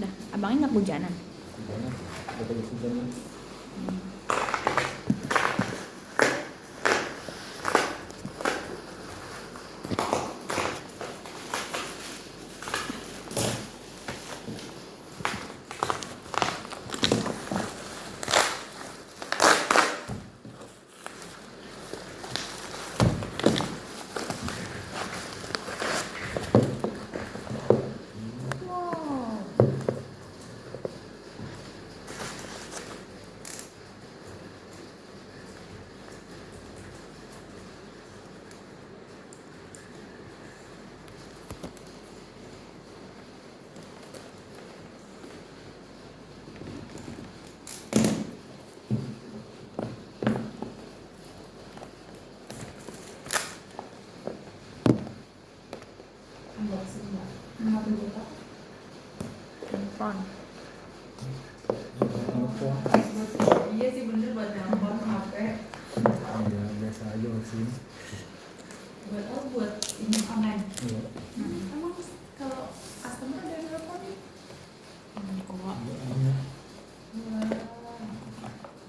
Udah, abangnya nggak hujanan. Hujanan, udah hujan. Handphone. Iya sih bener buat nelpon HP. Ya biasa aja sih. Buat ini online. Iya. Emang kalau customer ada yang nelpon nih? Kok Wah,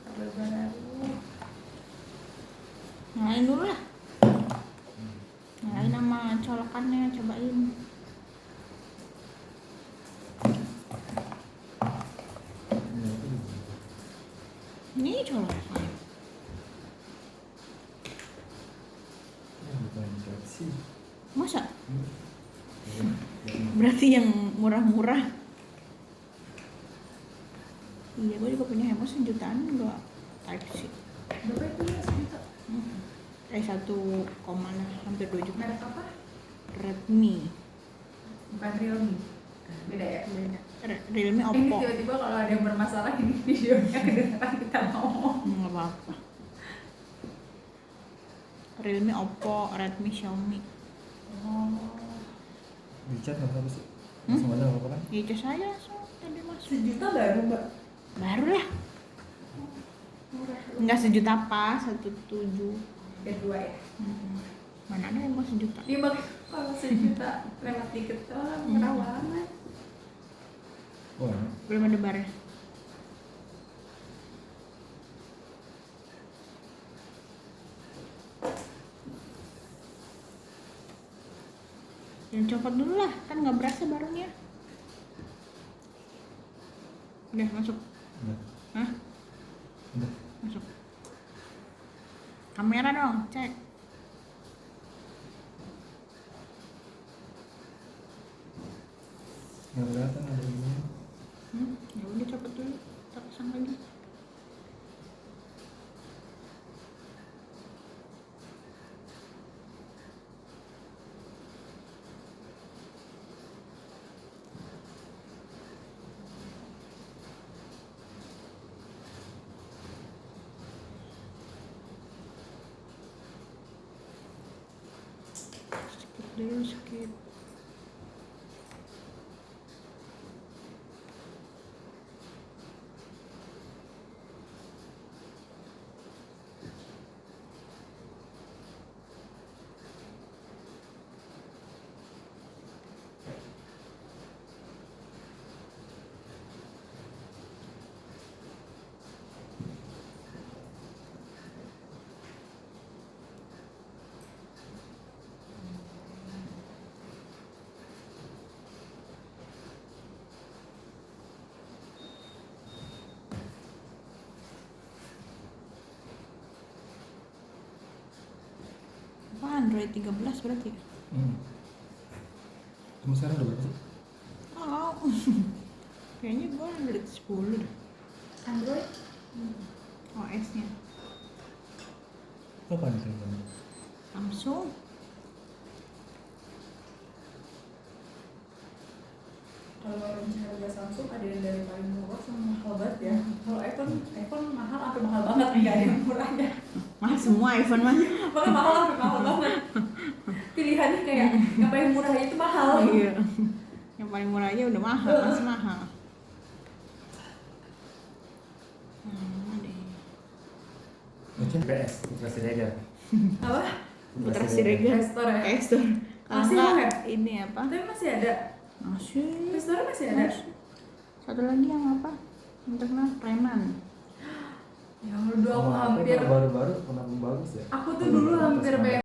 kabar baru. nyalain dulu lah. Nyalain sama colokannya, cobain. Ini colokan. Bukan Galaxy. Masa? Berarti yang murah-murah. Iya, gue juga punya handphone sejutaan enggak Type C. Berapa itu ya sejuta? 1, lah, hampir 2 juta. Merek apa? Redmi. Bukan Realme. Beda ya? Beda. Realme Ini Oppo. tiba-tiba kalau ada yang bermasalah ini videonya kedengeran kita ngomong. Nggak apa-apa. Realme, Oppo, Redmi, Xiaomi. Oh. Di chat nggak apa sih? Langsung aja nggak apa kan? Ya cas aja langsung tadi masuk. Sejuta baru mbak? Baru lah. Murah. Enggak sejuta pas, 1,7. Kedua ya? Mana ada yang mau sejuta? Iya bang, kalau sejuta lewat dikit doang, murah banget. Wah, Belum ada barnya. Yang copot dulu lah, kan nggak berasa barunya. Udah masuk. udah. Hah? Udah. Masuk. Kamera dong, cek. Nggak kelihatan ada ini. Ya udah copot dulu, kita pasang lagi. Skip dulu, skip. Apa Android 13 berarti ya? Kamu sekarang udah berapa sih? Oh, kayaknya gue Android 10 deh. Android? OS-nya Apa nih teleponnya? Samsung. Kalau harga Samsung ada yang dari paling murah sama mahal banget ya. Kalau iPhone mahal sampai mahal banget, nggak ada yang murahnya. Mahal semua iPhone mah. Makanya mahal sampai mahal banget. Pilihannya kayak yang paling murah itu mahal. Iya. Yang paling murah aja udah mahal, masih mahal. Deh. Mungkin PS, Putra Siregar. Apa? Putra Siregar. Restor ya? Restor. Kalau Masih enggak ya? ini apa? Tapi masih ada. Masih. Restornya masih ada. Satu lagi yang apa? Yang terkenal preman. Ya dulu aku Sama apa hampir yang baru-baru kenapa bagus ya? aku tuh dulu hampir pengen